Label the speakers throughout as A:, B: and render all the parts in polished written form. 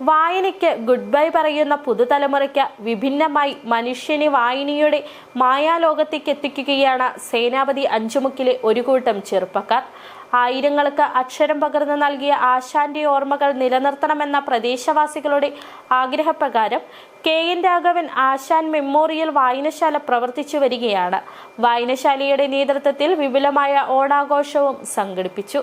A: വായനയ്ക്ക് good bye പറയുന്ന പുതുതലമുറയ്ക്ക് വിഭിന്നമായി മനുഷ്യനെ വായനയുടെ മായാലോകത്തേക്ക് എത്തിക്കുകയാണ് സേനാപതി അഞ്ചുമുക്കിലെ ഒരു കൂട്ടം ചെറുപ്പക്കാർ. ആയിരങ്ങൾക്ക് അക്ഷരം പകർന്നു നൽകിയ ആശാന്റെ ഓർമ്മകൾ നിലനിർത്തണമെന്ന പ്രദേശവാസികളുടെ ആഗ്രഹപ്രകാരം KN രാഘവൻ ആശാൻ മെമ്മോറിയൽ വായനശാല പ്രവർത്തിച്ചു വരികയാണ്. വായനശാലയുടെ നേതൃത്വത്തിൽ വിപുലമായ ഓണാഘോഷവും സംഘടിപ്പിച്ചു.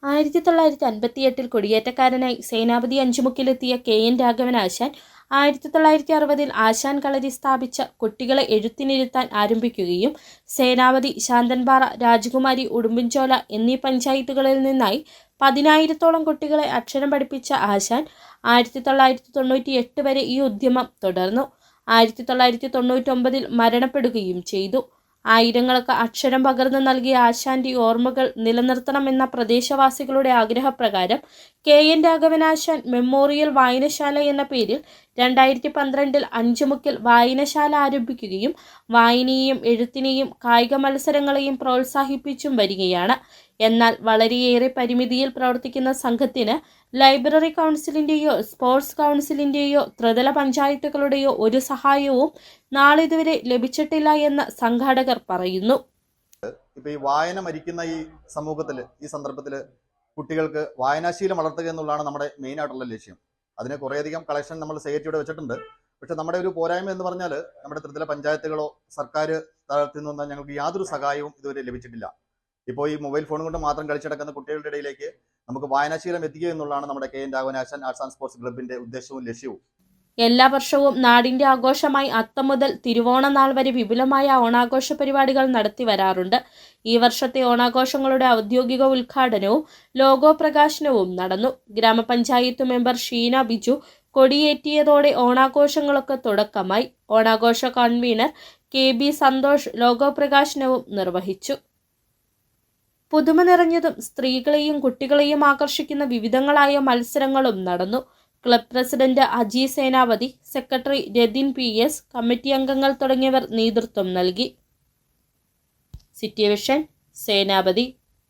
A: 1958 കൊടിയേറ്റക്കാരനായി സേനാപതി അഞ്ചുമുക്കിലെത്തിയ KN രാഘവൻ ആശാൻ 1960 ആശാൻ കളരി സ്ഥാപിച്ച കുട്ടികളെ എഴുത്തിനിരുത്താൻ ആരംഭിക്കുകയും സേനാപതി, ശാന്തൻപാറ, രാജകുമാരി, ഉടുമ്പൻചോല എന്നീ പഞ്ചായത്തുകളിൽ നിന്നായി 10,000-ഓളം കുട്ടികളെ അക്ഷരം പഠിപ്പിച്ച ആശാൻ 1998 വരെ ഈ ഉദ്യമം തുടർന്നു. 1999 മരണപ്പെടുകയും ചെയ്തു. ആയിരങ്ങൾക്ക് അക്ഷരം പകർന്നു നൽകിയ ആശാന്റെ ഓർമ്മകൾ നിലനിർത്തണമെന്ന പ്രദേശവാസികളുടെ ആഗ്രഹപ്രകാരം KN രാഘവൻ ആശാൻ മെമ്മോറിയൽ വായനശാല എന്ന പേരിൽ 2012 അഞ്ചുമുക്കിൽ വായനശാല ആരംഭിക്കുകയും വായനയെയും എഴുത്തിനെയും കായിക മത്സരങ്ങളെയും പ്രോത്സാഹിപ്പിച്ചും വരികയാണ്. എന്നാൽ വളരെയേറെ പരിമിതിയിൽ പ്രവർത്തിക്കുന്ന സംഘത്തിന് ലൈബ്രറി കൗൺസിലിന്റെയോ സ്പോർട്സ് കൗൺസിലിന്റെയോ ത്രിതല പഞ്ചായത്തുകളുടെയോ ഒരു സഹായവും നാളിതുവരെ ലഭിച്ചിട്ടില്ല എന്ന് സംഘാടകർ പറയുന്നു.
B: ഇപ്പൊ ഈ വായന മരിക്കുന്ന ഈ സമൂഹത്തിൽ, ഈ സന്ദർഭത്തിൽ കുട്ടികൾക്ക് വായനാശീലം വളർത്തുക എന്നുള്ളതാണ് നമ്മുടെ മെയിൻ ആയിട്ടുള്ള ലക്ഷ്യം. അതിന് കുറേയധികം കളക്ഷൻ നമ്മൾ സെക്രട്ടറിയുടെ വെച്ചിട്ടുണ്ട്. പക്ഷെ നമ്മുടെ ഒരു പോരായ്മ എന്ന് പറഞ്ഞാൽ നമ്മുടെ ത്രിതല പഞ്ചായത്തുകളോ സർക്കാർ തലത്തിൽ നിന്നോ ഞങ്ങൾക്ക് യാതൊരു സഹായവും ഇതുവരെ ലഭിച്ചിട്ടില്ല. ഇപ്പോൾ ഈ മൊബൈൽ ഫോൺ കൊണ്ട് മാത്രം കളിച്ചടക്കുന്ന കുട്ടികളുടെ ഇടയിലേക്ക് നമുക്ക് വായനാശീലം എത്തിക്കുക എന്നുള്ളതാണ് നമ്മുടെ KN Raghavan Asan arts and sports ക്ലബിന്റെ ഉദ്ദേശവും ലക്ഷ്യവും.
A: എല്ലാ വർഷവും നാടിന്റെ ആഘോഷമായി അത്തം മുതൽ തിരുവോണനാൾ വരെ വിപുലമായ ഓണാഘോഷ പരിപാടികൾ നടത്തി വരാറുണ്ട്. ഈ വർഷത്തെ ഓണാഘോഷങ്ങളുടെ ഔദ്യോഗിക ഉദ്ഘാടനവും ലോഗോ പ്രകാശനവും നടന്നു. ഗ്രാമപഞ്ചായത്ത് മെമ്പർ ഷീന ബിജു കൊടിയേറ്റിയതോടെ ഓണാഘോഷങ്ങൾക്ക് തുടക്കമായി. ഓണാഘോഷ കൺവീനർ KB സന്തോഷ് ലോഗോ പ്രകാശനവും നിർവഹിച്ചു. പുതുമ നിറഞ്ഞതും സ്ത്രീകളെയും കുട്ടികളെയും ആകർഷിക്കുന്ന വിവിധങ്ങളായ മത്സരങ്ങളും നടന്നു. ക്ലബ് പ്രസിഡന്റ് അജി സേനാപതി, സെക്രട്ടറി രതിൻ PS, കമ്മിറ്റി അംഗങ്ങൾ തുടങ്ങിയവർ നേതൃത്വം നൽകി. സിറ്റി വിഷൻ, സേനാപതി.